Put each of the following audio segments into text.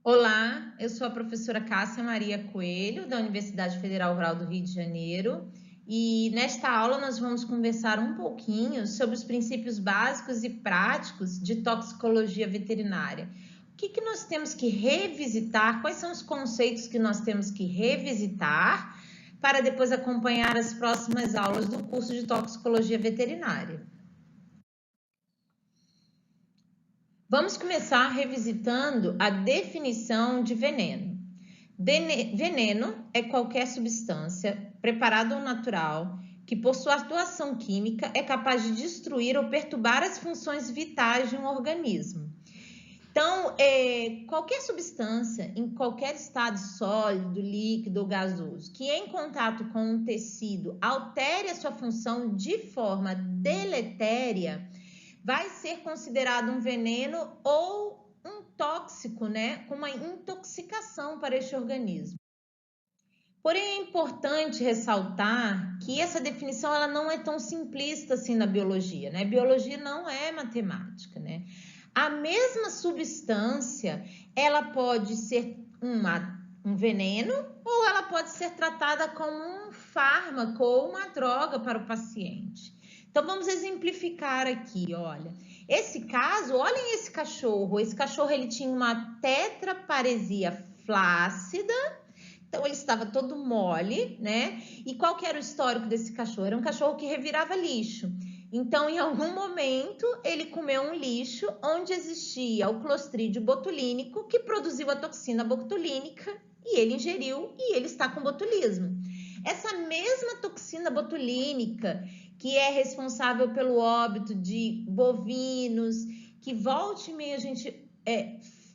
Olá, eu sou a professora Cássia Maria Coelho, da Universidade Federal Rural do Rio de Janeiro, e nesta aula nós vamos conversar um pouquinho sobre os princípios básicos e práticos de toxicologia veterinária. O que nós temos que revisitar, quais são os conceitos que nós temos que revisitar para depois acompanhar as próximas aulas do curso de toxicologia veterinária. Vamos começar revisitando a definição de veneno. Veneno é qualquer substância, preparada ou natural, que por sua atuação química é capaz de destruir ou perturbar as funções vitais de um organismo. Então, qualquer substância, em qualquer estado sólido, líquido ou gasoso, que em contato com um tecido altere a sua função de forma deletéria, vai ser considerado um veneno ou um tóxico, né? Com uma intoxicação para este organismo. Porém, é importante ressaltar que essa definição ela não é tão simplista assim na biologia, né? Biologia não é matemática, né? A mesma substância, ela pode ser um veneno ou ela pode ser tratada como um fármaco ou uma droga para o paciente. Então, vamos exemplificar aqui, olha. Esse caso, olhem esse cachorro. Esse cachorro, ele tinha uma tetraparesia flácida. Então, ele estava todo mole, né? E qual que era o histórico desse cachorro? Era um cachorro que revirava lixo. Então, em algum momento, ele comeu um lixo onde existia o Clostridio botulínico, que produziu a toxina botulínica, e ele ingeriu e ele está com botulismo. Essa mesma toxina botulínica, que é responsável pelo óbito de bovinos, que volta e meia a gente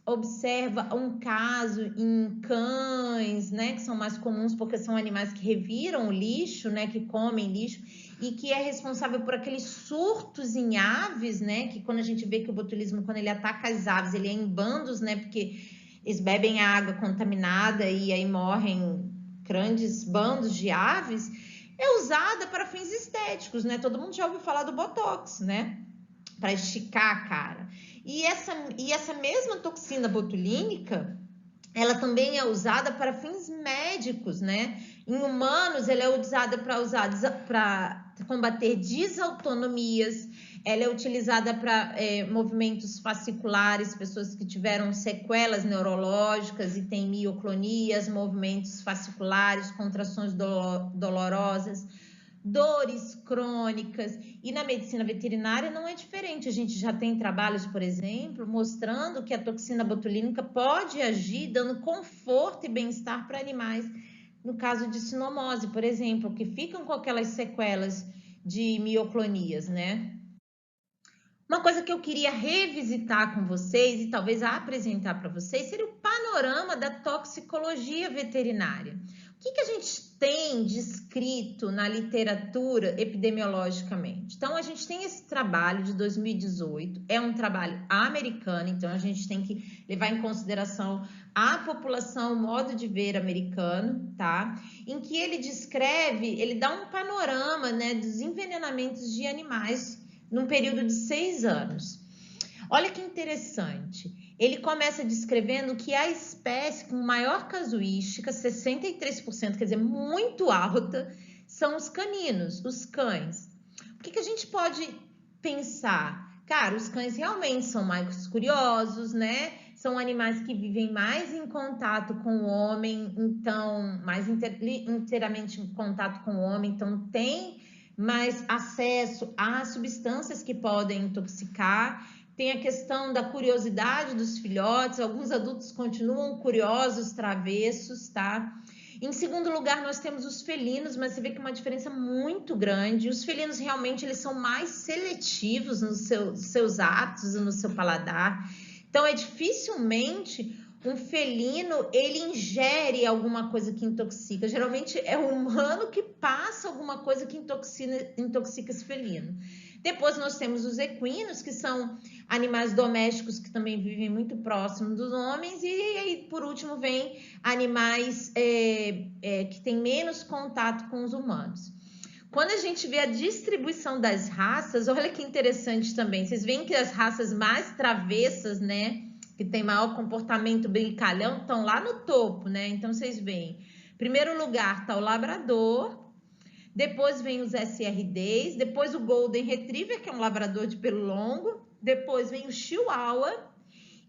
observa um caso em cães, né, que são mais comuns porque são animais que reviram o lixo, né, que comem lixo, e que é responsável por aqueles surtos em aves, né, que quando a gente vê que o botulismo, quando ele ataca as aves, ele é em bandos, né, porque eles bebem água contaminada e aí morrem grandes bandos de aves, é usada para fins estéticos, né, todo mundo já ouviu falar do Botox, né, para esticar a cara. E essa mesma toxina botulínica, ela também é usada para fins médicos, né? Em humanos, ela é usada para combater desautonomias, ela é utilizada para movimentos fasciculares, pessoas que tiveram sequelas neurológicas e têm mioclonias, movimentos fasciculares, contrações dolorosas, dores crônicas, e na medicina veterinária não é diferente. A gente já tem trabalhos, por exemplo, mostrando que a toxina botulínica pode agir dando conforto e bem-estar para animais, no caso de sinomose, por exemplo, que ficam com aquelas sequelas de mioclonias, né? Uma coisa que eu queria revisitar com vocês e talvez apresentar para vocês seria o panorama da toxicologia veterinária. O que a gente tem descrito na literatura epidemiologicamente? Então, a gente tem esse trabalho de 2018, é um trabalho americano, então a gente tem que levar em consideração a população, o modo de ver americano, tá? Em que ele descreve, ele dá um panorama, né, dos envenenamentos de animais num período de 6 anos. Olha que interessante. Ele começa descrevendo que a espécie com maior casuística, 63%, quer dizer, muito alta, são os caninos, os cães. O que a gente pode pensar? Cara, os cães realmente são mais curiosos, né? São animais que vivem mais em contato com o homem, então, mais inteiramente em contato com o homem, então tem mais acesso a substâncias que podem intoxicar. Tem a questão da curiosidade dos filhotes, alguns adultos continuam curiosos, travessos, tá? Em segundo lugar, nós temos os felinos, mas você vê que é uma diferença muito grande. Os felinos realmente eles são mais seletivos nos seus atos e no seu paladar. Então, é dificilmente um felino, ele ingere alguma coisa que intoxica. Geralmente é o humano que passa alguma coisa que intoxica esse felino. Depois nós temos os equinos, que são animais domésticos que também vivem muito próximo dos homens. E aí, por último, vem animais que têm menos contato com os humanos. Quando a gente vê a distribuição das raças, olha que interessante também. Vocês veem que as raças mais travessas, né, que tem maior comportamento brincalhão, estão lá no topo, né? Então, vocês veem, em primeiro lugar está o labrador, depois vem os SRDs, depois o Golden Retriever, que é um labrador de pelo longo, depois vem o Chihuahua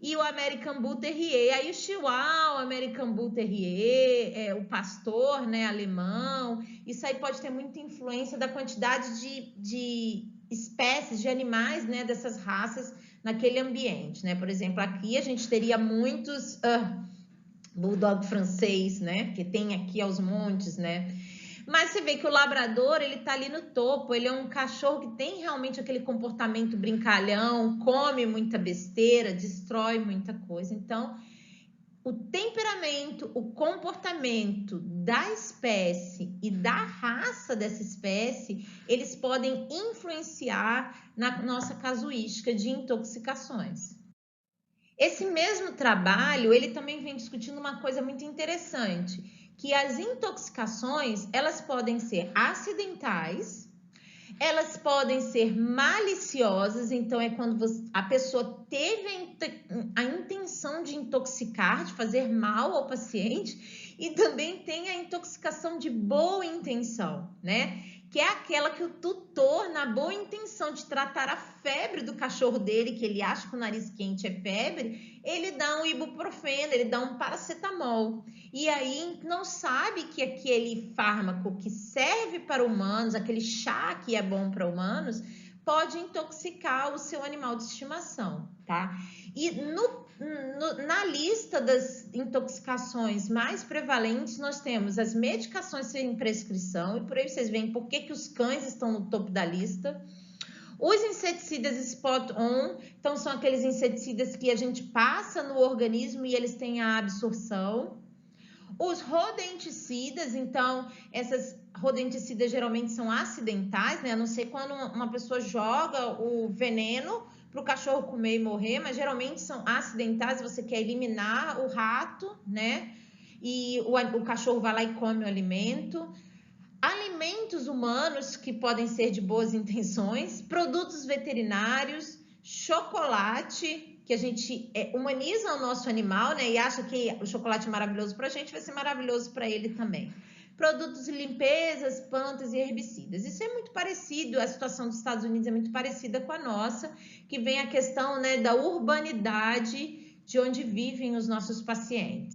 e o American Bull Terrier. Aí o Chihuahua, o American Bull Terrier, o pastor, né, alemão, isso aí pode ter muita influência da quantidade de espécies de animais, né, dessas raças naquele ambiente, né? Por exemplo, aqui a gente teria muitos bulldog francês, né, que tem aqui aos montes, né? Mas você vê que o labrador, ele tá ali no topo, ele é um cachorro que tem realmente aquele comportamento brincalhão, come muita besteira, destrói muita coisa. Então, o temperamento, o comportamento da espécie e da raça dessa espécie, eles podem influenciar na nossa casuística de intoxicações. Esse mesmo trabalho, ele também vem discutindo uma coisa muito interessante, que as intoxicações, elas podem ser acidentais, elas podem ser maliciosas, então é quando a pessoa teve a intenção de intoxicar, de fazer mal ao paciente, e também tem a intoxicação de boa intenção, né? Que é aquela que o tutor, na boa intenção de tratar a febre do cachorro dele, que ele acha que o nariz quente é febre, ele dá um ibuprofeno, ele dá um paracetamol. E aí não sabe que aquele fármaco que serve para humanos, aquele chá que é bom para humanos, pode intoxicar o seu animal de estimação, tá? E na lista das intoxicações mais prevalentes, nós temos as medicações sem prescrição, e por aí vocês veem por que os cães estão no topo da lista. Os inseticidas spot-on, então são aqueles inseticidas que a gente passa no organismo e eles têm a absorção. Os rodenticidas, então, essas rodenticidas geralmente são acidentais, né? A não ser quando uma pessoa joga o veneno para o cachorro comer e morrer, mas geralmente são acidentais, você quer eliminar o rato, né? E o cachorro vai lá e come o alimento. Alimentos humanos que podem ser de boas intenções, produtos veterinários, chocolate, que a gente humaniza o nosso animal, né? E acha que o chocolate é maravilhoso para a gente, vai ser maravilhoso para ele também. Produtos de limpezas, plantas e herbicidas. Isso é muito parecido, a situação dos Estados Unidos é muito parecida com a nossa, que vem a questão, né, da urbanidade de onde vivem os nossos pacientes.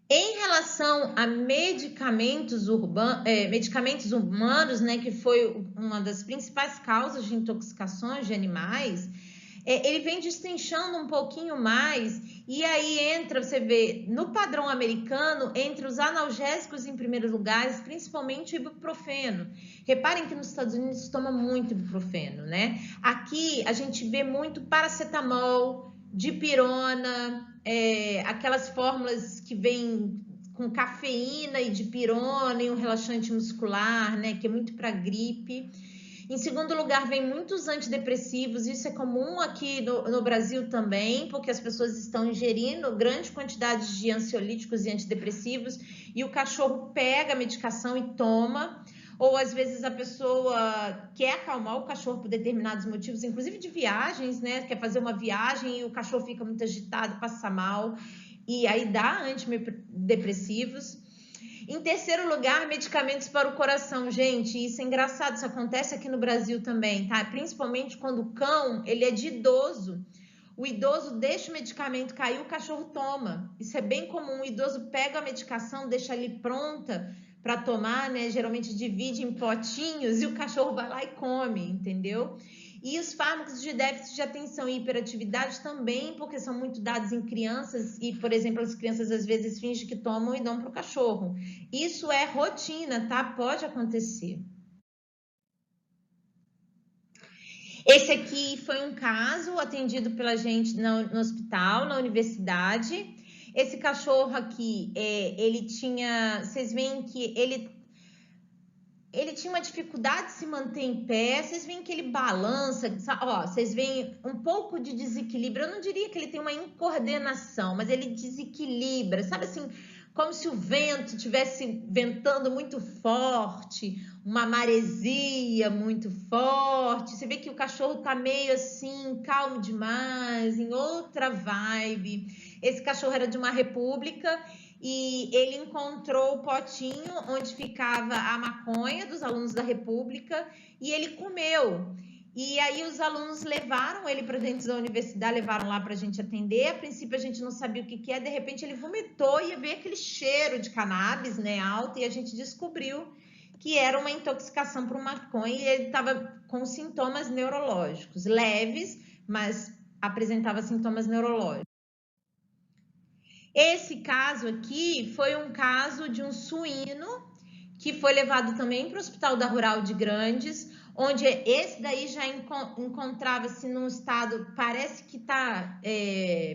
Em relação a medicamentos humanos, né, que foi uma das principais causas de intoxicações de animais, ele vem destrinchando um pouquinho mais, e aí entra, você vê, no padrão americano, entre os analgésicos em primeiro lugar, principalmente o ibuprofeno. Reparem que nos Estados Unidos se toma muito ibuprofeno, né? Aqui a gente vê muito paracetamol, dipirona, aquelas fórmulas que vêm com cafeína e dipirona e um relaxante muscular, né? Que é muito para gripe. Em segundo lugar, vem muitos antidepressivos, isso é comum aqui no Brasil também, porque as pessoas estão ingerindo grande quantidade de ansiolíticos e antidepressivos e o cachorro pega a medicação e toma, ou às vezes a pessoa quer acalmar o cachorro por determinados motivos, inclusive de viagens, né? Quer fazer uma viagem e o cachorro fica muito agitado, passa mal, e aí dá antidepressivos. Em terceiro lugar, medicamentos para o coração. Gente, isso é engraçado, isso acontece aqui no Brasil também, tá? Principalmente quando o cão, ele é de idoso. O idoso deixa o medicamento cair, o cachorro toma. Isso é bem comum. O idoso pega a medicação, deixa ali pronta para tomar, né? Geralmente divide em potinhos e o cachorro vai lá e come, entendeu? E os fármacos de déficit de atenção e hiperatividade também, porque são muito dados em crianças e, por exemplo, as crianças às vezes fingem que tomam e dão para o cachorro. Isso é rotina, tá? Pode acontecer. Esse aqui foi um caso atendido pela gente no hospital, na universidade. Esse cachorro aqui, ele tinha... Vocês veem que ele tinha uma dificuldade de se manter em pé, vocês veem que ele balança, ó, vocês veem um pouco de desequilíbrio, eu não diria que ele tem uma incoordenação, mas ele desequilibra, sabe assim, como se o vento estivesse ventando muito forte, uma maresia muito forte. Você vê que o cachorro tá meio assim, calmo demais, em outra vibe. Esse cachorro era de uma república e ele encontrou o potinho onde ficava a maconha dos alunos da república e ele comeu. E aí os alunos levaram ele para dentro da universidade, levaram lá para a gente atender. A princípio a gente não sabia o que é, de repente ele vomitou e veio aquele cheiro de cannabis, né, alto, e a gente descobriu que era uma intoxicação por maconha e ele estava com sintomas neurológicos leves, mas apresentava sintomas neurológicos. Esse caso aqui foi um caso de um suíno que foi levado também para o Hospital da Rural de Grandes, onde esse daí já encontrava-se num estado, parece que tá,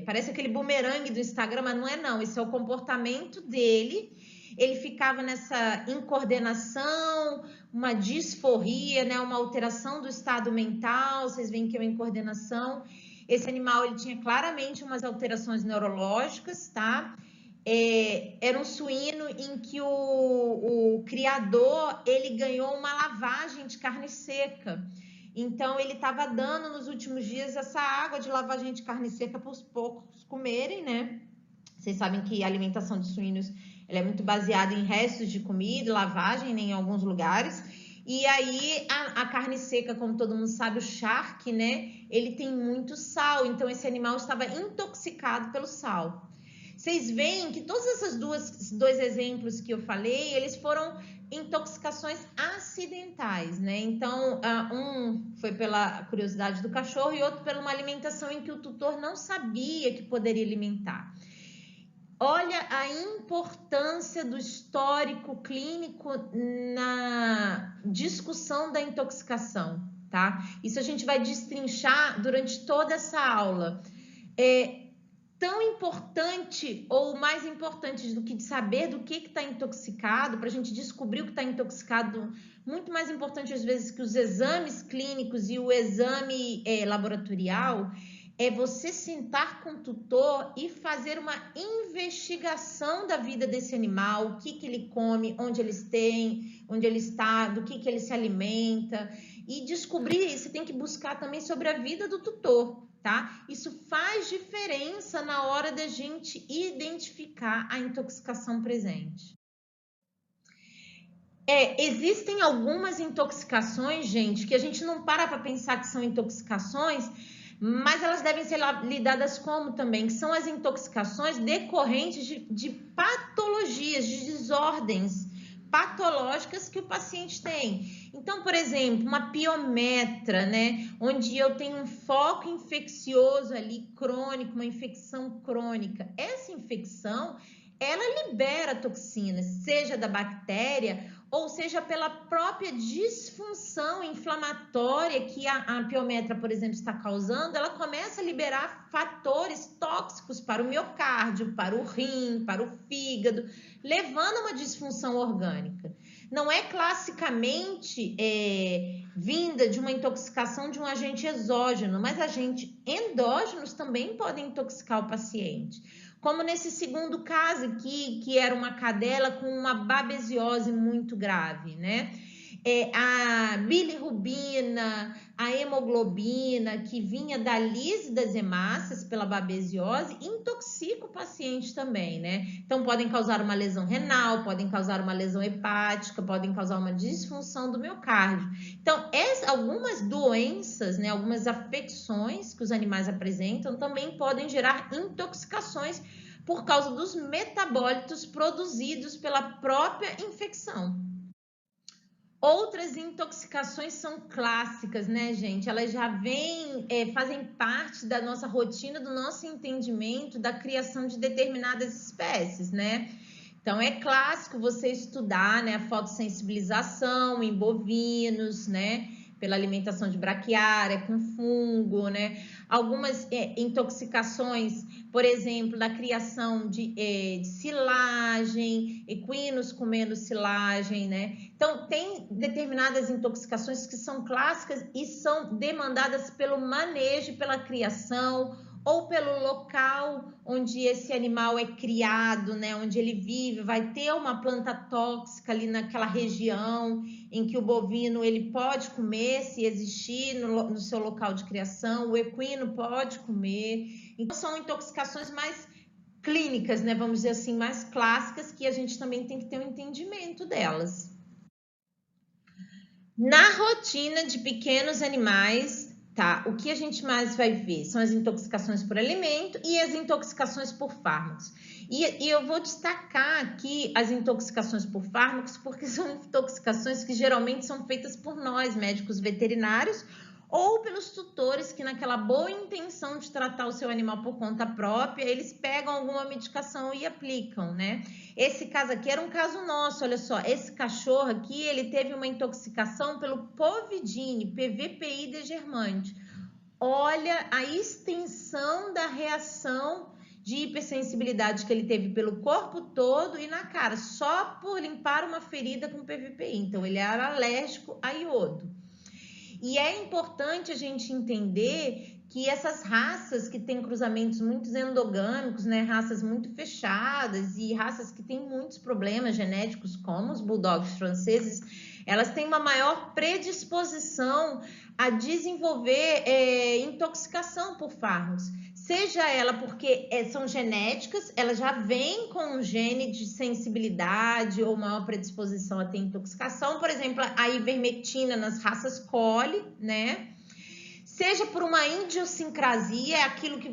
parece aquele bumerangue do Instagram, mas não é não, esse é o comportamento dele. Ele ficava nessa incoordenação, uma disforria, né, uma alteração do estado mental, vocês veem que é uma incoordenação. Esse animal ele tinha claramente umas alterações neurológicas, tá? Era um suíno em que o criador ele ganhou uma lavagem de carne seca. Então ele estava dando nos últimos dias essa água de lavagem de carne seca para os porcos comerem, né? Vocês sabem que a alimentação de suínos ela é muito baseada em restos de comida, lavagem, né, em alguns lugares. E aí a carne seca, como todo mundo sabe, o charque, né? Ele tem muito sal, então esse animal estava intoxicado pelo sal. Vocês veem que todos esses dois exemplos que eu falei, eles foram intoxicações acidentais, né? Então, um foi pela curiosidade do cachorro e outro pela uma alimentação em que o tutor não sabia que poderia alimentar. Olha a importância do histórico clínico na discussão da intoxicação, tá? Isso a gente vai destrinchar durante toda essa aula. Tão importante ou mais importante do que saber do que está intoxicado, para a gente descobrir o que está intoxicado, muito mais importante às vezes que os exames clínicos e o exame laboratorial, é você sentar com o tutor e fazer uma investigação da vida desse animal, o que ele come, onde ele está, do que ele se alimenta, e descobrir, você tem que buscar também sobre a vida do tutor, tá? Isso faz diferença na hora da gente identificar a intoxicação presente. Existem algumas intoxicações, gente, que a gente não para pensar que são intoxicações, mas elas devem ser lidadas como também, que são as intoxicações decorrentes de patologias, de desordens patológicas que o paciente tem. Então, por exemplo, uma piometra, né, onde eu tenho um foco infeccioso ali crônico, uma infecção crônica. Essa infecção, ela libera toxinas, seja da bactéria ou seja pela própria disfunção inflamatória que a piometra, por exemplo, está causando, ela começa a liberar fatores tóxicos para o miocárdio, para o rim, para o fígado, levando a uma disfunção orgânica. Não é classicamente vinda de uma intoxicação de um agente exógeno, mas agentes endógenos também podem intoxicar o paciente. Como nesse segundo caso aqui, que era uma cadela com uma babesiose muito grave, né? A bilirrubina, a hemoglobina, que vinha da lise das hemácias pela babesiose, intoxica o paciente também, né? Então, podem causar uma lesão renal, podem causar uma lesão hepática, podem causar uma disfunção do miocárdio. Então, algumas doenças, né, algumas afecções que os animais apresentam também podem gerar intoxicações por causa dos metabólitos produzidos pela própria infecção. Outras intoxicações são clássicas, né, gente? Elas já fazem parte da nossa rotina, do nosso entendimento da criação de determinadas espécies, né? Então, é clássico você estudar, né, a fotossensibilização em bovinos, né? Pela alimentação de braquiária, com fungo, né? Algumas intoxicações, por exemplo, da criação de silagem, equinos comendo silagem, né? Então, tem determinadas intoxicações que são clássicas e são demandadas pelo manejo, pela criação ou pelo local onde esse animal é criado, né, onde ele vive, vai ter uma planta tóxica ali naquela região em que o bovino ele pode comer, se existir no seu local de criação, o equino pode comer. Então, são intoxicações mais clínicas, né, vamos dizer assim, mais clássicas, que a gente também tem que ter um entendimento delas. Na rotina de pequenos animais, tá? O que a gente mais vai ver são as intoxicações por alimento e as intoxicações por fármacos. E eu vou destacar aqui as intoxicações por fármacos, porque são intoxicações que geralmente são feitas por nós, médicos veterinários, ou pelos tutores que, naquela boa intenção de tratar o seu animal por conta própria, eles pegam alguma medicação e aplicam, né? Esse caso aqui era um caso nosso, olha só, esse cachorro aqui, ele teve uma intoxicação pelo povidine, PVPI degermante. Olha a extensão da reação de hipersensibilidade que ele teve pelo corpo todo e na cara, só por limpar uma ferida com PVPI. Então, ele era alérgico a iodo. E é importante a gente entender que essas raças que têm cruzamentos muito endogâmicos, né, raças muito fechadas e raças que têm muitos problemas genéticos, como os bulldogs franceses, elas têm uma maior predisposição a desenvolver intoxicação por fármacos. Seja ela porque são genéticas, ela já vem com um gene de sensibilidade ou maior predisposição a ter intoxicação, por exemplo, a ivermectina nas raças Collie, né? Seja por uma idiosincrasia, é aquilo que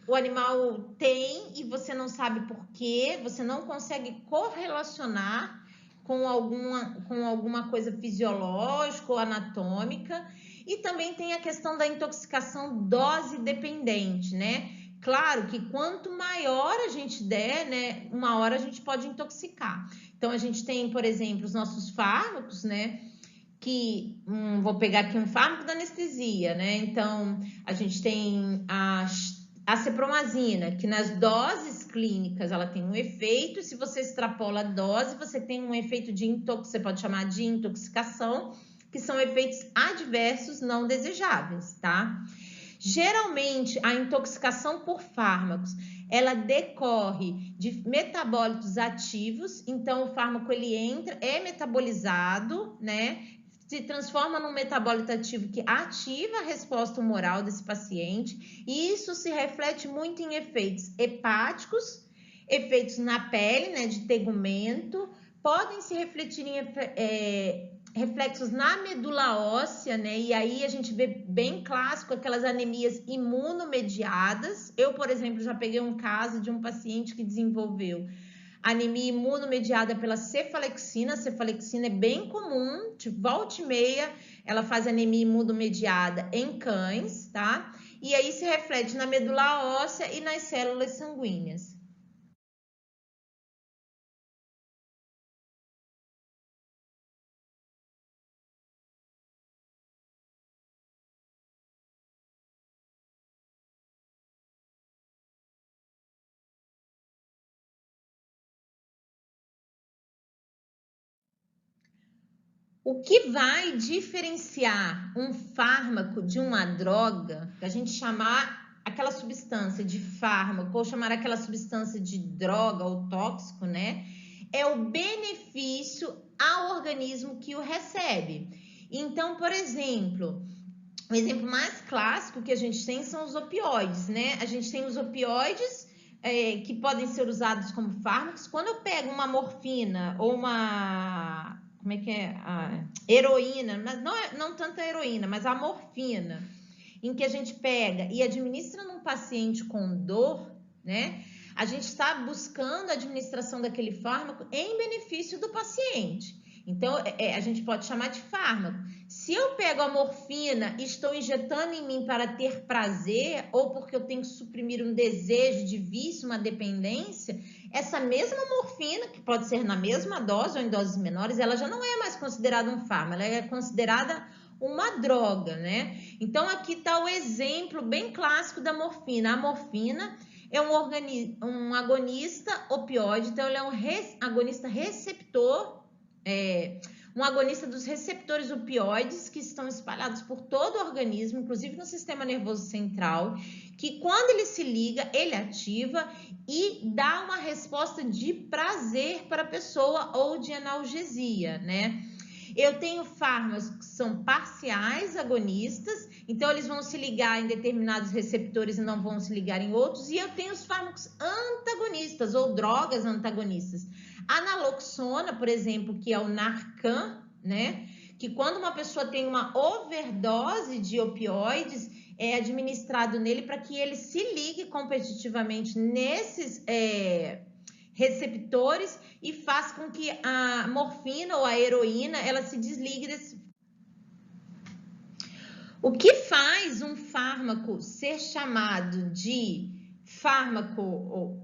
o animal tem e você não sabe por quê, você não consegue correlacionar com alguma coisa fisiológica ou anatômica. E também tem a questão da intoxicação dose dependente, né? Claro que quanto maior a gente der, né, uma hora a gente pode intoxicar. Então, a gente tem, por exemplo, os nossos fármacos, né? Que, vou pegar aqui um fármaco da anestesia, né? Então, a gente tem a cepromazina, que nas doses clínicas ela tem um efeito, se você extrapola a dose, você tem um efeito de intoxicação, você pode chamar de intoxicação, que são efeitos adversos não desejáveis, tá? Geralmente, a intoxicação por fármacos, ela decorre de metabólitos ativos, então o fármaco ele entra, é metabolizado, né? Se transforma num metabólito ativo que ativa a resposta humoral desse paciente, e isso se reflete muito em efeitos hepáticos, efeitos na pele, né, de tegumento, podem se refletir em reflexos na medula óssea, né? E aí a gente vê bem clássico aquelas anemias imunomediadas. Eu, por exemplo, já peguei um caso de um paciente que desenvolveu anemia imunomediada pela cefalexina. A cefalexina é bem comum, de volta e meia, ela faz anemia imunomediada em cães, tá? E aí se reflete na medula óssea e nas células sanguíneas. O que vai diferenciar um fármaco de uma droga, que a gente chamar aquela substância de fármaco ou chamar aquela substância de droga ou tóxico, né? É o benefício ao organismo que o recebe. Então, por exemplo, o exemplo mais clássico que a gente tem são os opioides, né? A gente tem os opioides que podem ser usados como fármacos. Quando eu pego uma morfina ou uma, como é que é? A heroína, mas não tanto a heroína, mas a morfina, em que a gente pega e administra num paciente com dor, né? A gente está buscando a administração daquele fármaco em benefício do paciente. Então, a gente pode chamar de fármaco. Se eu pego a morfina e estou injetando em mim para ter prazer, ou porque eu tenho que suprimir um desejo de vício, uma dependência, essa mesma morfina, que pode ser na mesma dose ou em doses menores, ela já não é mais considerada um fármaco, ela é considerada uma droga, né? Então, aqui está o exemplo bem clássico da morfina. A morfina é um agonista opioide, então ele é um agonista receptor, um agonista dos receptores opioides que estão espalhados por todo o organismo, inclusive no sistema nervoso central, que quando ele se liga, ele ativa e dá uma resposta de prazer para a pessoa ou de analgesia, né? Eu tenho fármacos que são parciais agonistas, então eles vão se ligar em determinados receptores e não vão se ligar em outros, e eu tenho os fármacos antagonistas ou drogas antagonistas. A naloxona, por exemplo, que é o Narcan, né? Que quando uma pessoa tem uma overdose de opioides, é administrado nele para que ele se ligue competitivamente nesses receptores e faz com que a morfina ou a heroína ela se desligue desse. O que faz um fármaco ser chamado de fármaco?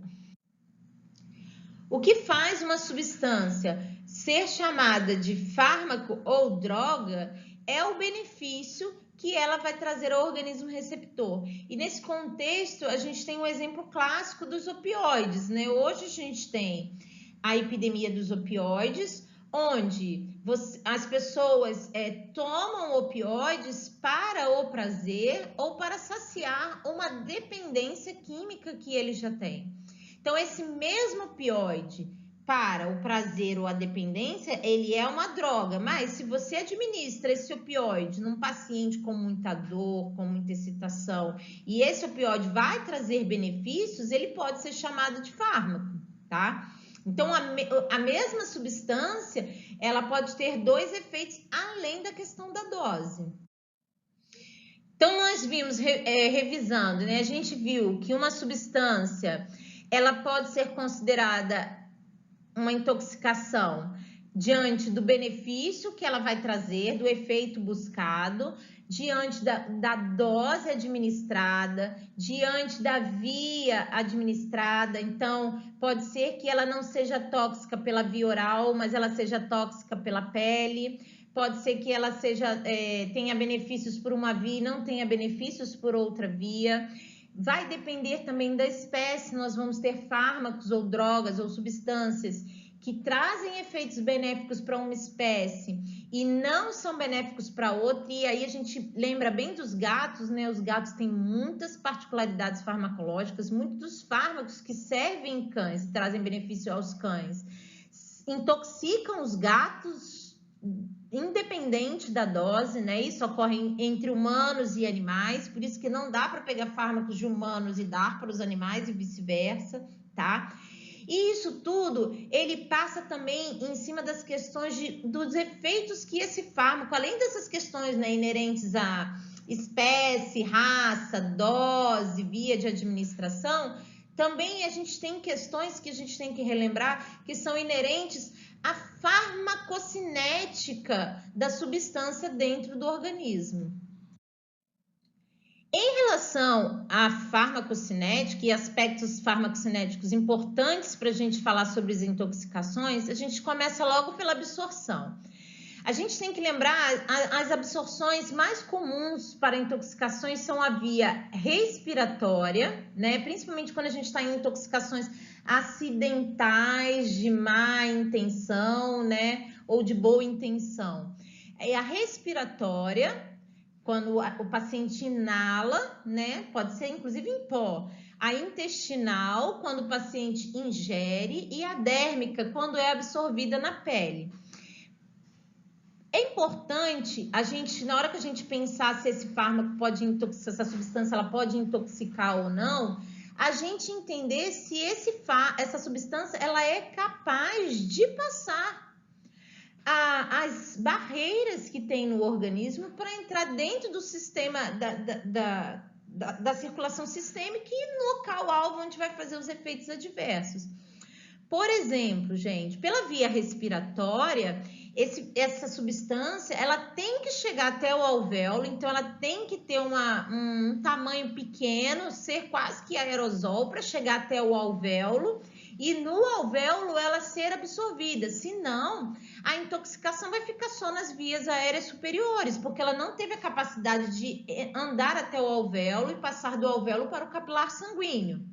O que faz uma substância ser chamada de fármaco ou droga é o benefício que ela vai trazer ao organismo receptor. E nesse contexto, a gente tem um exemplo clássico dos opioides, né? Hoje a gente tem a epidemia dos opioides, onde as pessoas tomam opioides para o prazer ou para saciar uma dependência química que ele já tem. Então, esse mesmo opioide para o prazer ou a dependência, ele é uma droga, mas se você administra esse opioide num paciente com muita dor, com muita excitação, e esse opioide vai trazer benefícios, ele pode ser chamado de fármaco, tá? Então, a mesma substância, ela pode ter dois efeitos além da questão da dose. Então, nós vimos, revisando, né? A gente viu que uma substância, ela pode ser considerada uma intoxicação diante do benefício que ela vai trazer, do efeito buscado, diante da dose administrada, diante da via administrada. Então, pode ser que ela não seja tóxica pela via oral, mas ela seja tóxica pela pele. Pode ser que ela tenha benefícios por uma via e não tenha benefícios por outra via. Vai depender também da espécie, nós vamos ter fármacos ou drogas ou substâncias que trazem efeitos benéficos para uma espécie e não são benéficos para outra, e aí a gente lembra bem dos gatos, né? Os gatos têm muitas particularidades farmacológicas, muitos dos fármacos que servem em cães, trazem benefício aos cães, intoxicam os gatos independente da dose, né? Isso ocorre entre humanos e animais, por isso que não dá para pegar fármacos de humanos e dar para os animais e vice-versa, tá? E isso tudo, ele passa também em cima das questões dos efeitos que esse fármaco, além dessas questões, né, inerentes à espécie, raça, dose, via de administração, também a gente tem questões que a gente tem que relembrar que são inerentes à farmacocinética da substância dentro do organismo. Em relação à farmacocinética e aspectos farmacocinéticos importantes para a gente falar sobre as intoxicações, a gente começa logo pela absorção. A gente tem que lembrar, as absorções mais comuns para intoxicações são a via respiratória, né? Principalmente quando a gente está em intoxicações acidentais, de má intenção, né? Ou de boa intenção. É a respiratória, quando o paciente inala, né? Pode ser inclusive em pó. A intestinal, quando o paciente ingere, e a dérmica, quando é absorvida na pele. É importante a gente, na hora que a gente pensar se esse fármaco pode intoxicar, se essa substância ela pode intoxicar ou não, a gente entender se essa substância ela é capaz de passar as barreiras que tem no organismo para entrar dentro do sistema da circulação sistêmica e no local-alvo onde vai fazer os efeitos adversos. Por exemplo, gente, pela via respiratória, essa substância, ela tem que chegar até o alvéolo, então ela tem que ter um tamanho pequeno, ser quase que aerosol para chegar até o alvéolo e no alvéolo ela ser absorvida, senão a intoxicação vai ficar só nas vias aéreas superiores, porque ela não teve a capacidade de andar até o alvéolo e passar do alvéolo para o capilar sanguíneo.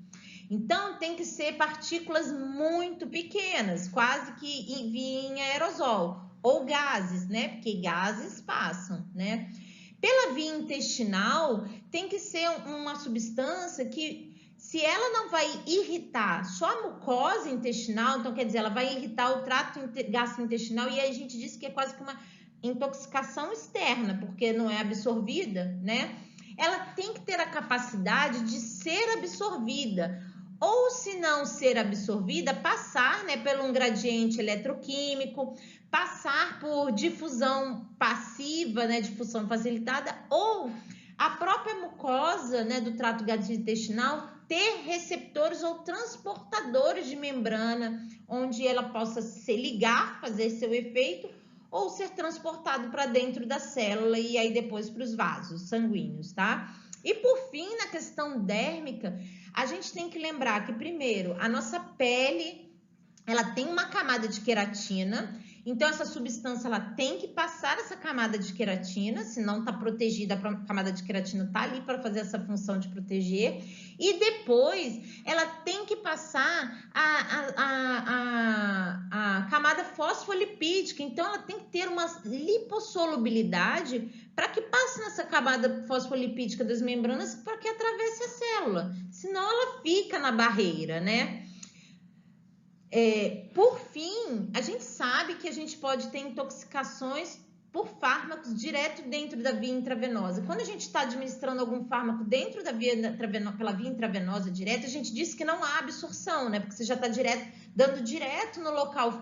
Então, tem que ser partículas muito pequenas, quase que em aerosol. ou gases, né? Porque gases passam, né? Pela via intestinal, tem que ser uma substância que, se ela não vai irritar só a mucosa intestinal, então quer dizer, ela vai irritar o trato gastrointestinal, e aí a gente diz que é quase que uma intoxicação externa, porque não é absorvida, né? Ela tem que ter a capacidade de ser absorvida, ou se não ser absorvida, passar, né, por um gradiente eletroquímico, passar por difusão passiva, né, difusão facilitada, ou a própria mucosa, né, do trato gastrointestinal ter receptores ou transportadores de membrana, onde ela possa se ligar, fazer seu efeito, ou ser transportado para dentro da célula e aí depois para os vasos sanguíneos, tá? E por fim, na questão dérmica, a gente tem que lembrar que, primeiro, a nossa pele, ela tem uma camada de queratina, então essa substância, ela tem que passar essa camada de queratina, se não está protegida, a camada de queratina está ali para fazer essa função de proteger, e depois ela tem que passar a camada fosfolipídica, então ela tem que ter uma lipossolubilidade para que passe nessa camada fosfolipídica das membranas, para que atravesse a célula, senão ela fica na barreira, né? Por fim, a gente sabe que a gente pode ter intoxicações por fármacos direto dentro da via intravenosa. Quando a gente está administrando algum fármaco dentro da via pela via intravenosa direta, a gente diz que não há absorção, né? Porque você já está dando direto no local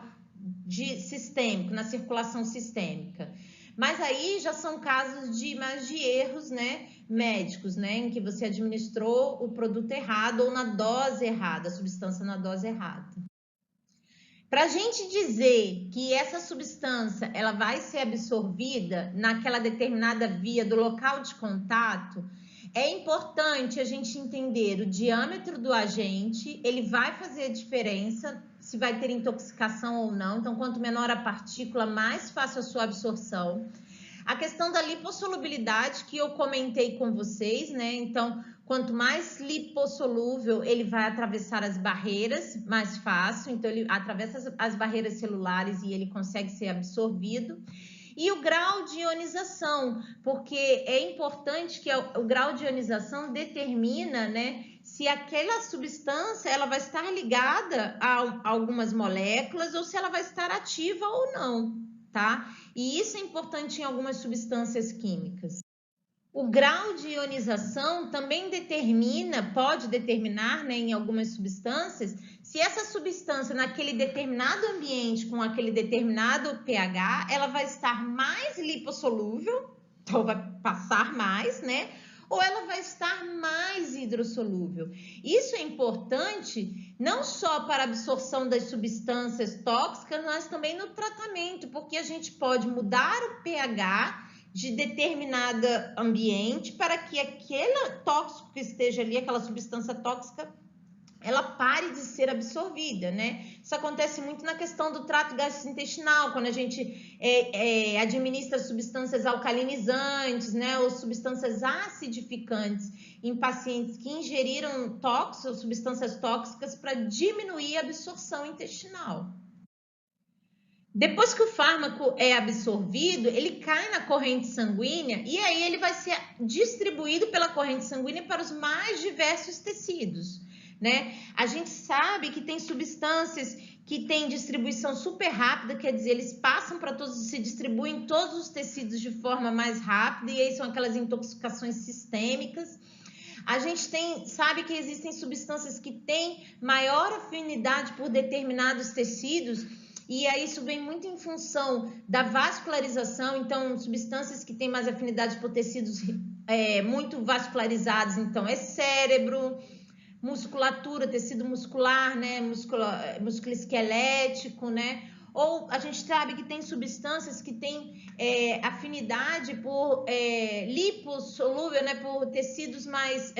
sistêmico, na circulação sistêmica. Mas aí já são casos de erros, né, médicos, né, em que você administrou o produto errado ou na dose errada, a substância na dose errada. Para a gente dizer que essa substância ela vai ser absorvida naquela determinada via do local de contato, é importante a gente entender o diâmetro do agente, ele vai fazer diferença se vai ter intoxicação ou não. Então, quanto menor a partícula, mais fácil a sua absorção. A questão da lipossolubilidade que eu comentei com vocês, né? Então, quanto mais lipossolúvel, ele vai atravessar as barreiras mais fácil. Então, ele atravessa as barreiras celulares e ele consegue ser absorvido. E o grau de ionização, porque é importante que o grau de ionização determina, né, se aquela substância ela vai estar ligada a algumas moléculas ou se ela vai estar ativa ou não, tá? E isso é importante em algumas substâncias químicas. O grau de ionização também pode determinar, né, em algumas substâncias, se essa substância naquele determinado ambiente, com aquele determinado pH, ela vai estar mais lipossolúvel, então vai passar mais, né? Ou ela vai estar mais hidrossolúvel. Isso é importante não só para a absorção das substâncias tóxicas, mas também no tratamento, porque a gente pode mudar o pH de determinado ambiente para que aquele tóxico que esteja ali, aquela substância tóxica, ela pare de ser absorvida, né? Isso acontece muito na questão do trato gastrointestinal, quando a gente administra substâncias alcalinizantes, né? Ou substâncias acidificantes em pacientes que ingeriram substâncias tóxicas para diminuir a absorção intestinal. Depois que o fármaco é absorvido, ele cai na corrente sanguínea e aí ele vai ser distribuído pela corrente sanguínea para os mais diversos tecidos, né? A gente sabe que tem substâncias que têm distribuição super rápida, quer dizer, eles passam para todos, se distribuem em todos os tecidos de forma mais rápida, e aí são aquelas intoxicações sistêmicas. A gente sabe que existem substâncias que têm maior afinidade por determinados tecidos, e aí isso vem muito em função da vascularização. Então, substâncias que têm mais afinidade por tecidos muito vascularizados, então é cérebro, musculatura, tecido muscular, né, músculo esquelético, né? Ou a gente sabe que tem substâncias que têm afinidade por lipossolúvel, né, por tecidos mais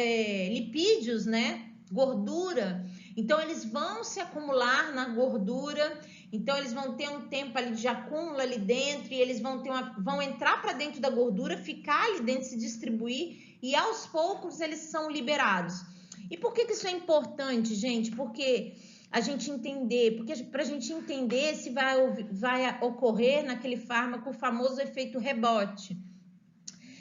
lipídios, né, gordura. Então, eles vão se acumular na gordura, então eles vão ter um tempo ali de acúmulo ali dentro, e eles vão entrar para dentro da gordura, ficar ali dentro, se distribuir, e aos poucos eles são liberados. E por que isso é importante, gente? Porque a gente entender, porque para a gente entender se vai ocorrer naquele fármaco o famoso efeito rebote.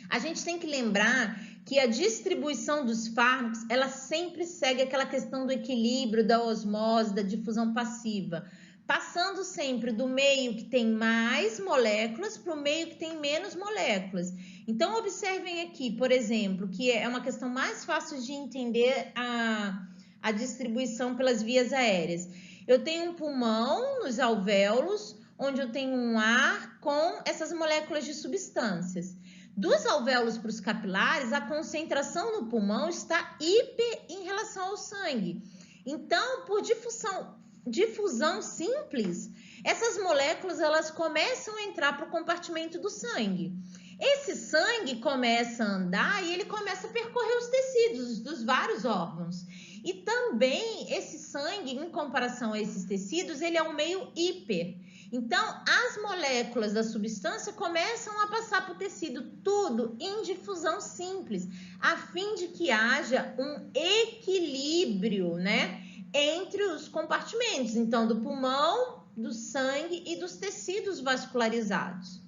A gente tem que lembrar que a distribuição dos fármacos, ela sempre segue aquela questão do equilíbrio, da osmose, da difusão passiva, passando sempre do meio que tem mais moléculas para o meio que tem menos moléculas. Então, observem aqui, por exemplo, que é uma questão mais fácil de entender a distribuição pelas vias aéreas. Eu tenho um pulmão nos alvéolos, onde eu tenho um ar com essas moléculas de substâncias. Dos alvéolos para os capilares, a concentração no pulmão está hiper em relação ao sangue. Então, por difusão simples, essas moléculas elas começam a entrar para o compartimento do sangue. Esse sangue começa a andar e ele começa a percorrer os tecidos dos vários órgãos. E também esse sangue, em comparação a esses tecidos, ele é um meio hiper. Então, as moléculas da substância começam a passar para o tecido, tudo em difusão simples, a fim de que haja um equilíbrio, né, entre os compartimentos, então, do pulmão, do sangue e dos tecidos vascularizados.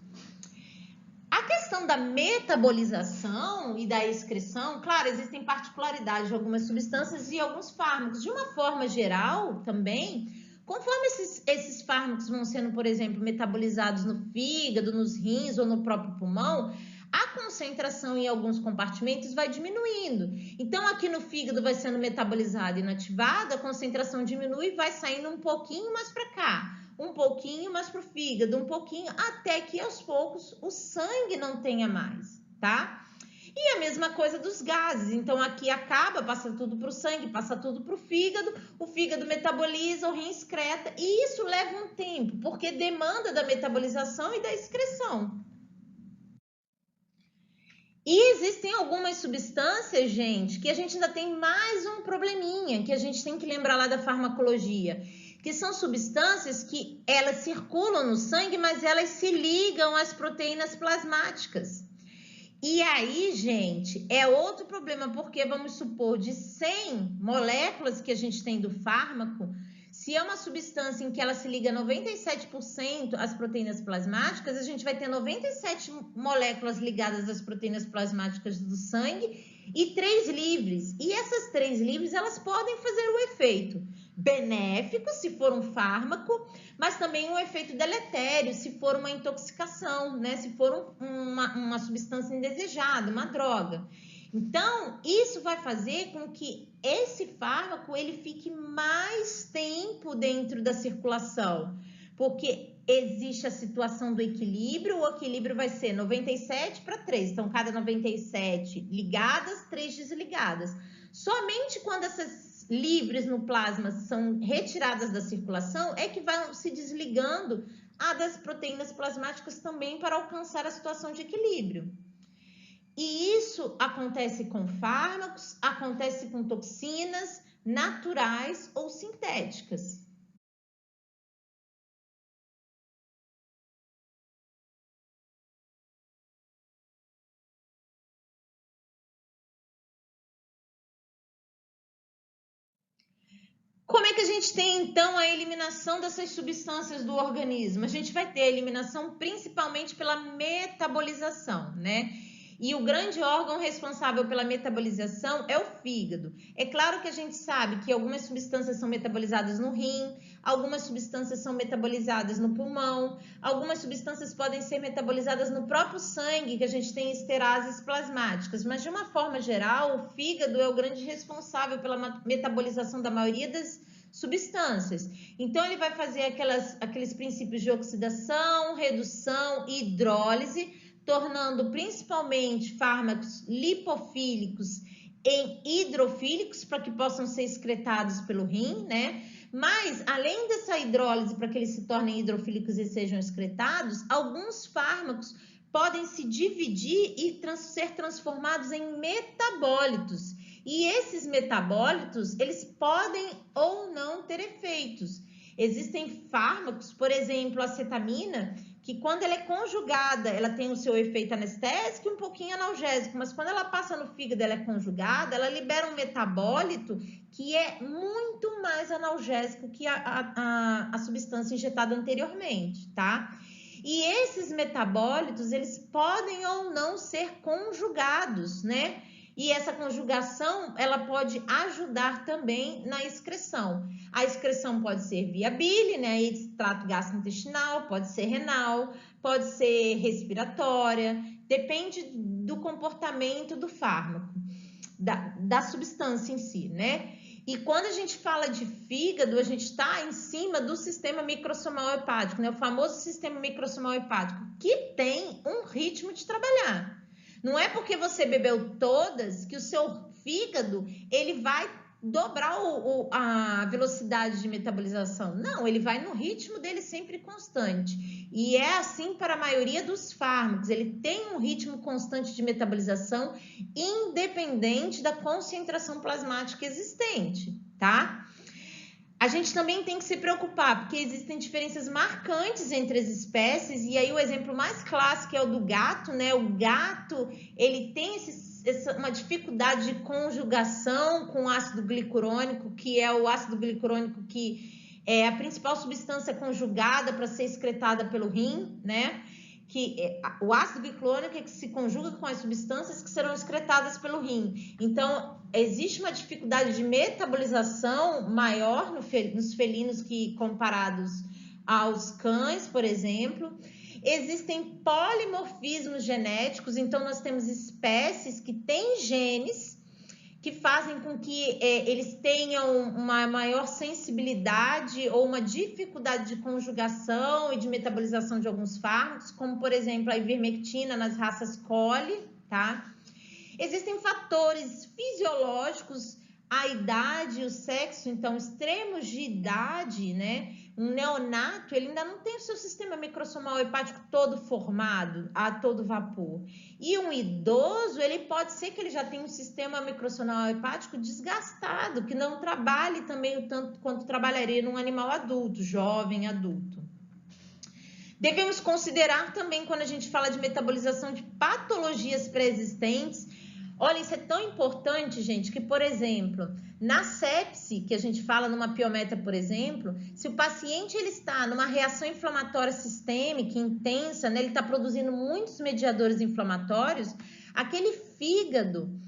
A questão da metabolização e da excreção, claro, existem particularidades de algumas substâncias e alguns fármacos. De uma forma geral, também, conforme esses fármacos vão sendo, por exemplo, metabolizados no fígado, nos rins ou no próprio pulmão, a concentração em alguns compartimentos vai diminuindo. Então, aqui no fígado vai sendo metabolizado e inativado, a concentração diminui e vai saindo um pouquinho mais para cá, um pouquinho mais para o fígado, um pouquinho, até que aos poucos o sangue não tenha mais, tá? E a mesma coisa dos gases, então aqui acaba, passa tudo para o sangue, passa tudo para o fígado metaboliza, o rim excreta, e isso leva um tempo, porque demanda da metabolização e da excreção. E existem algumas substâncias, gente, que a gente ainda tem mais um probleminha, que a gente tem que lembrar lá da farmacologia, que são substâncias que elas circulam no sangue, mas elas se ligam às proteínas plasmáticas. E aí, gente, é outro problema, porque vamos supor, de 100 moléculas que a gente tem do fármaco, se é uma substância em que ela se liga 97% às proteínas plasmáticas, a gente vai ter 97 moléculas ligadas às proteínas plasmáticas do sangue e 3 livres. E essas 3 livres, elas podem fazer o efeito benéfico, se for um fármaco, mas também um efeito deletério, se for uma intoxicação, né? Se for uma substância indesejada, uma droga. Então, isso vai fazer com que esse fármaco ele fique mais tempo dentro da circulação, porque existe a situação do equilíbrio, o equilíbrio vai ser 97 para 3, então cada 97 ligadas, 3 desligadas. Somente quando essas livres no plasma são retiradas da circulação é que vai se desligando a das proteínas plasmáticas também para alcançar a situação de equilíbrio. E isso acontece com fármacos, acontece com toxinas naturais ou sintéticas. Como é que a gente tem, então, a eliminação dessas substâncias do organismo? A gente vai ter a eliminação principalmente pela metabolização, né? E o grande órgão responsável pela metabolização é o fígado. É claro que a gente sabe que algumas substâncias são metabolizadas no rim, algumas substâncias são metabolizadas no pulmão, algumas substâncias podem ser metabolizadas no próprio sangue, que a gente tem esterases plasmáticas, mas de uma forma geral, o fígado é o grande responsável pela metabolização da maioria das substâncias. Então, ele vai fazer aqueles princípios de oxidação, redução e hidrólise, tornando principalmente fármacos lipofílicos em hidrofílicos para que possam ser excretados pelo rim, né? Mas, além dessa hidrólise para que eles se tornem hidrofílicos e sejam excretados, alguns fármacos podem se dividir e ser transformados em metabólitos. E esses metabólitos, eles podem ou não ter efeitos. Existem fármacos, por exemplo, a cetamina, que quando ela é conjugada, ela tem o seu efeito anestésico e um pouquinho analgésico, mas quando ela passa no fígado, ela é conjugada, ela libera um metabólito que é muito mais analgésico que a substância injetada anteriormente, tá? E esses metabólitos, eles podem ou não ser conjugados, né? E essa conjugação, ela pode ajudar também na excreção. A excreção pode ser via bile, né? Trato gastrointestinal, pode ser renal, pode ser respiratória, depende do comportamento do fármaco, da substância em si, né? E quando a gente fala de fígado, a gente está em cima do sistema microsomal hepático, né? O famoso sistema microsomal hepático, que tem um ritmo de trabalhar. Não é porque você bebeu todas que o seu fígado ele vai dobrar a velocidade de metabolização. Não, ele vai no ritmo dele sempre constante. E é assim para a maioria dos fármacos. Ele tem um ritmo constante de metabolização, independente da concentração plasmática existente, tá? A gente também tem que se preocupar, porque existem diferenças marcantes entre as espécies, e aí o exemplo mais clássico é o do gato, né? O gato, ele tem uma dificuldade de conjugação com o ácido glicurônico, que é o ácido glicurônico que é a principal substância conjugada para ser excretada pelo rim, né? O ácido glicurônico é que se conjuga com as substâncias que serão excretadas pelo rim. Então, existe uma dificuldade de metabolização maior nos felinos que comparados aos cães, por exemplo. Existem polimorfismos genéticos, então nós temos espécies que têm genes que fazem com que eles tenham uma maior sensibilidade ou uma dificuldade de conjugação e de metabolização de alguns fármacos, como, por exemplo, a ivermectina nas raças Collie, tá? Existem fatores fisiológicos, a idade, o sexo, então, extremos de idade, né? Um neonato, ele ainda não tem o seu sistema microsomal hepático todo formado, a todo vapor. E um idoso, ele pode ser que ele já tenha um sistema microsomal hepático desgastado, que não trabalhe também o tanto quanto trabalharia num animal adulto, jovem adulto. Devemos considerar também, quando a gente fala de metabolização de patologias pré-existentes, olha, isso é tão importante, gente, que, por exemplo, na sepse, que a gente fala numa piometa, por exemplo, se o paciente ele está numa reação inflamatória sistêmica intensa, né, ele está produzindo muitos mediadores inflamatórios, aquele fígado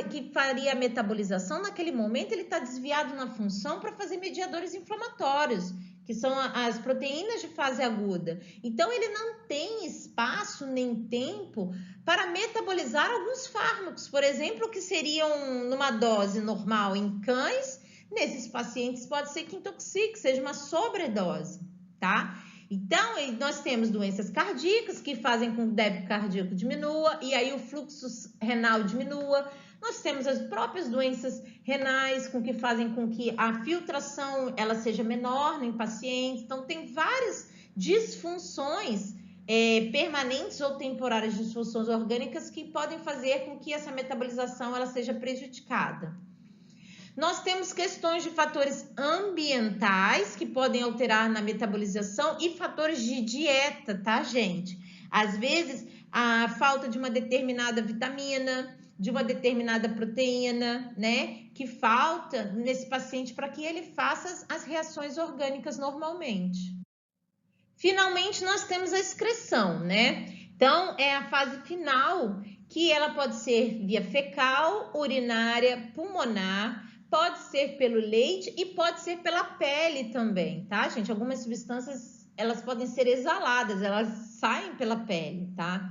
que faria a metabolização, naquele momento ele está desviado na função para fazer mediadores inflamatórios, que são as proteínas de fase aguda. Então, ele não tem espaço nem tempo para metabolizar alguns fármacos, por exemplo, que seriam numa dose normal em cães, nesses pacientes pode ser que intoxique, seja uma sobredose, tá? Então, nós temos doenças cardíacas que fazem com que o débito cardíaco diminua e aí o fluxo renal diminua. Nós temos as próprias doenças renais com que fazem com que a filtração ela seja menor em pacientes. Então, tem várias disfunções permanentes ou temporárias, disfunções orgânicas que podem fazer com que essa metabolização ela seja prejudicada. Nós temos questões de fatores ambientais que podem alterar na metabolização e fatores de dieta, tá, gente? Às vezes, a falta de uma determinada vitamina, de uma determinada proteína, né? Que falta nesse paciente para que ele faça as reações orgânicas normalmente. Finalmente, nós temos a excreção, né? Então, é a fase final que ela pode ser via fecal, urinária, pulmonar, pode ser pelo leite e pode ser pela pele também, tá, gente? Algumas substâncias, elas podem ser exaladas, elas saem pela pele, tá?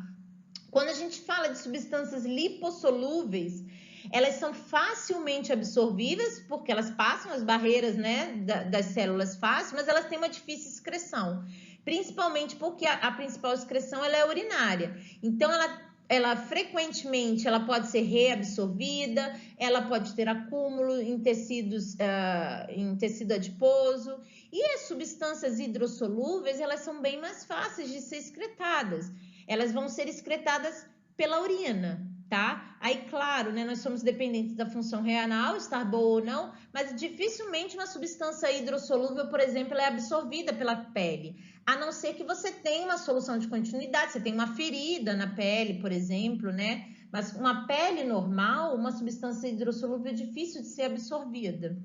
Quando a gente fala de substâncias lipossolúveis, elas são facilmente absorvíveis, porque elas passam as barreiras, né, das células fácil, mas elas têm uma difícil excreção, principalmente porque a principal excreção ela é urinária. Então, ela frequentemente ela pode ser reabsorvida, ela pode ter acúmulo em tecidos, em tecido adiposo, e as substâncias hidrossolúveis elas são bem mais fáceis de ser excretadas. Elas vão ser excretadas pela urina, tá? Aí, claro, né, nós somos dependentes da função renal, estar boa ou não, mas dificilmente uma substância hidrossolúvel, por exemplo, é absorvida pela pele, a não ser que você tenha uma solução de continuidade, você tem uma ferida na pele, por exemplo, né? Mas uma pele normal, uma substância hidrossolúvel é difícil de ser absorvida.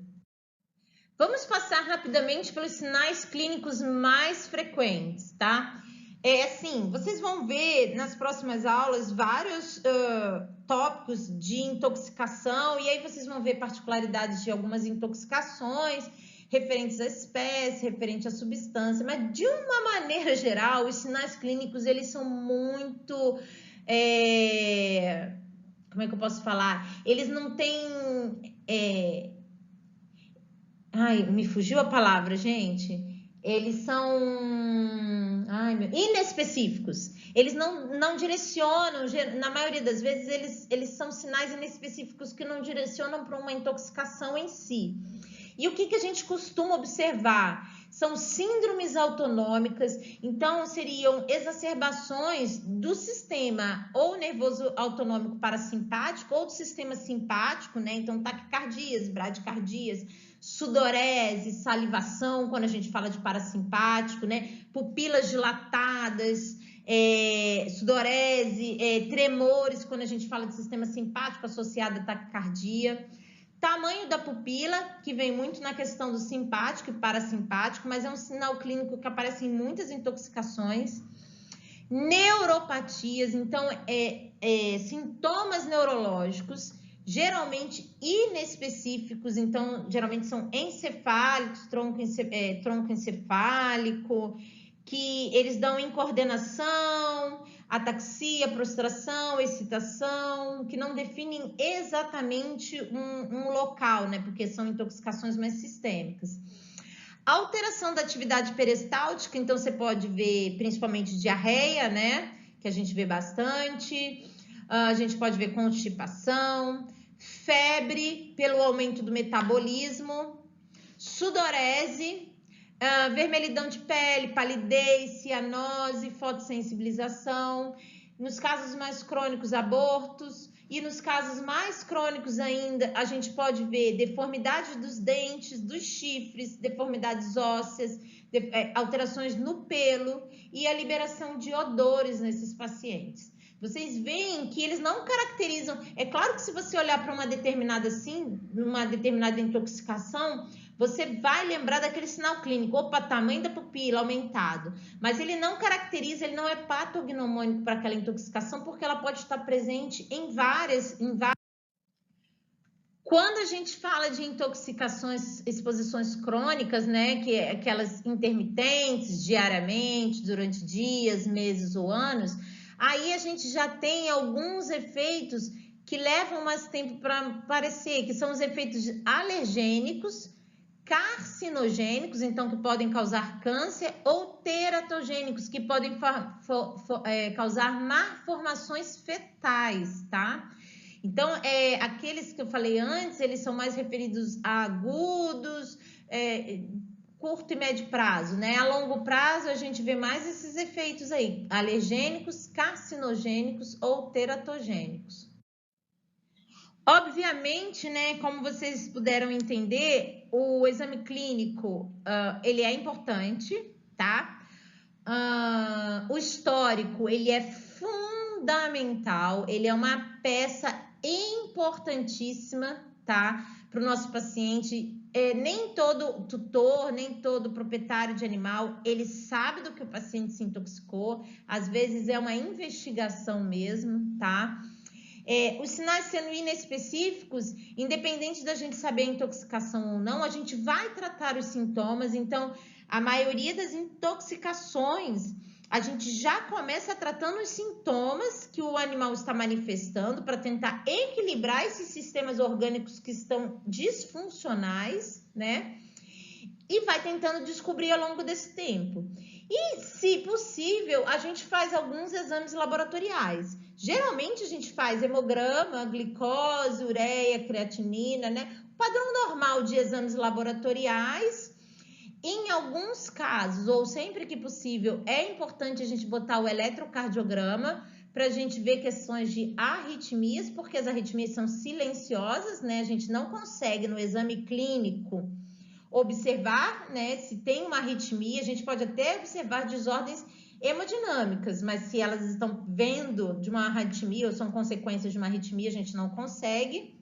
Vamos passar rapidamente pelos sinais clínicos mais frequentes, tá? Assim, vocês vão ver nas próximas aulas vários tópicos de intoxicação, e aí vocês vão ver particularidades de algumas intoxicações, referentes à espécie, referente à substância, mas de uma maneira geral, os sinais clínicos, eles são muito... como é que eu posso falar? Eles não têm... Ai, me fugiu a palavra, gente. Eles são inespecíficos. Eles não direcionam, na maioria das vezes, eles são sinais inespecíficos que não direcionam para uma intoxicação em si. E o que a gente costuma observar? São síndromes autonômicas, então seriam exacerbações do sistema ou nervoso autonômico parasimpático ou do sistema simpático, né? Então, taquicardias, bradicardias, sudorese, salivação, quando a gente fala de parasimpático, né? Pupilas dilatadas, sudorese, tremores, quando a gente fala de sistema simpático associado à taquicardia. Tamanho da pupila, que vem muito na questão do simpático e parasimpático, mas é um sinal clínico que aparece em muitas intoxicações. Neuropatias, então, sintomas neurológicos, geralmente inespecíficos, então, geralmente são encefálicos, tronco encefálico, que eles dão incoordenação, ataxia, prostração, excitação, que não definem exatamente um local, né? Porque são intoxicações mais sistêmicas. Alteração da atividade peristáltica, então você pode ver principalmente diarreia, né? Que a gente vê bastante. A gente pode ver constipação, febre pelo aumento do metabolismo, sudorese, vermelhidão de pele, palidez, cianose, fotossensibilização. Nos casos mais crônicos, abortos. E nos casos mais crônicos ainda, a gente pode ver deformidade dos dentes, dos chifres, deformidades ósseas, alterações no pelo e a liberação de odores nesses pacientes. Vocês veem que eles não caracterizam... É claro que se você olhar para uma determinada intoxicação, você vai lembrar daquele sinal clínico, opa, tamanho da pupila aumentado, mas ele não caracteriza, ele não é patognomônico para aquela intoxicação, porque ela pode estar presente em várias. Quando a gente fala de intoxicações, exposições crônicas, né, que é aquelas intermitentes, diariamente, durante dias, meses ou anos, aí a gente já tem alguns efeitos que levam mais tempo para aparecer, que são os efeitos alergênicos, carcinogênicos, então que podem causar câncer, ou teratogênicos, que podem causar malformações fetais, tá? Então, aqueles que eu falei antes, eles são mais referidos a agudos, curto e médio prazo, né? A longo prazo, a gente vê mais esses efeitos aí, alergênicos, carcinogênicos ou teratogênicos. Obviamente, né, como vocês puderam entender, o exame clínico, ele é importante, tá? O histórico, ele é fundamental, ele é uma peça importantíssima, tá? Para o nosso paciente. Nem todo tutor, nem todo proprietário de animal, ele sabe do que o paciente se intoxicou, às vezes é uma investigação mesmo, tá? Os sinais sendo inespecíficos, independente da gente saber a intoxicação ou não, a gente vai tratar os sintomas. Então, a maioria das intoxicações, a gente já começa tratando os sintomas que o animal está manifestando para tentar equilibrar esses sistemas orgânicos que estão disfuncionais, né? E vai tentando descobrir ao longo desse tempo. E, se possível, a gente faz alguns exames laboratoriais. Geralmente, a gente faz hemograma, glicose, ureia, creatinina, né? O padrão normal de exames laboratoriais. Em alguns casos, ou sempre que possível, é importante a gente botar o eletrocardiograma para a gente ver questões de arritmias, porque as arritmias são silenciosas, né? A gente não consegue no exame clínico observar, né, se tem uma arritmia. A gente pode até observar desordens hemodinâmicas, mas se elas estão vendo de uma arritmia ou são consequências de uma arritmia, a gente não consegue.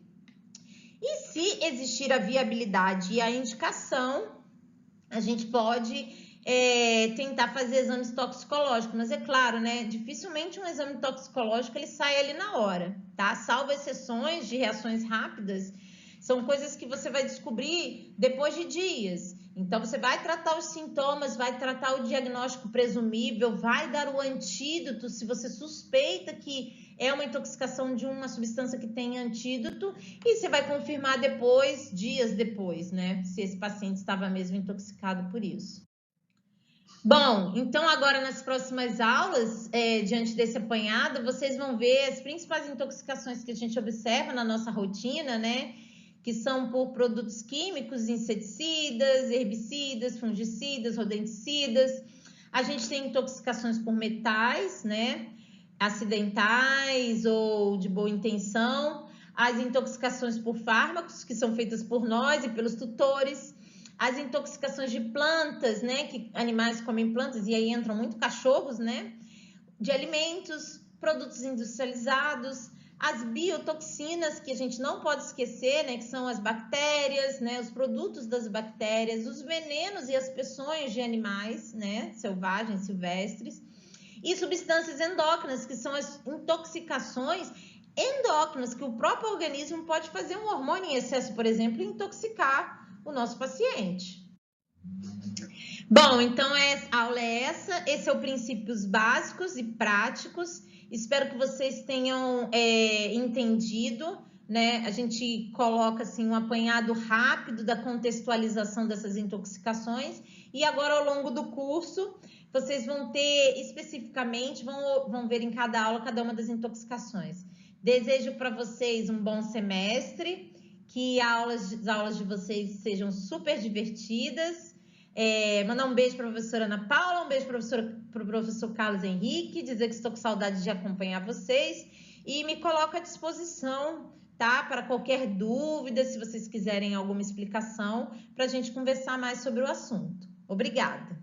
E se existir a viabilidade e a indicação, a gente pode tentar fazer exames toxicológicos, mas é claro, né? Dificilmente um exame toxicológico ele sai ali na hora, tá? Salvo exceções de reações rápidas, são coisas que você vai descobrir depois de dias. Então, você vai tratar os sintomas, vai tratar o diagnóstico presumível, vai dar o antídoto se você suspeita que é uma intoxicação de uma substância que tem antídoto, e você vai confirmar depois, dias depois, né? Se esse paciente estava mesmo intoxicado por isso. Bom, então agora nas próximas aulas, diante desse apanhado, vocês vão ver as principais intoxicações que a gente observa na nossa rotina, né? Que são por produtos químicos, inseticidas, herbicidas, fungicidas, rodenticidas. A gente tem intoxicações por metais, né? Acidentais ou de boa intenção. As intoxicações por fármacos, que são feitas por nós e pelos tutores. As intoxicações de plantas, né? Que animais comem plantas e aí entram muito cachorros, né? De alimentos, produtos industrializados, as biotoxinas, que a gente não pode esquecer, né? Que são as bactérias, né? Os produtos das bactérias, os venenos e as peçonhas de animais, né? Selvagens, silvestres. E substâncias endócrinas, que são as intoxicações endócrinas, que o próprio organismo pode fazer um hormônio em excesso, por exemplo, e intoxicar o nosso paciente. Bom, então a aula é essa. Esse é o princípios básicos e práticos. Espero que vocês tenham entendido, né? A gente coloca assim um apanhado rápido da contextualização dessas intoxicações, e agora ao longo do curso vocês vão ter especificamente, vão ver em cada aula cada uma das intoxicações. Desejo para vocês um bom semestre, que as aulas de vocês sejam super divertidas. Mandar um beijo para a professora Ana Paula, um beijo para o professor Carlos Henrique, dizer que estou com saudade de acompanhar vocês e me coloco à disposição, tá? Para qualquer dúvida, se vocês quiserem alguma explicação, para a gente conversar mais sobre o assunto. Obrigada!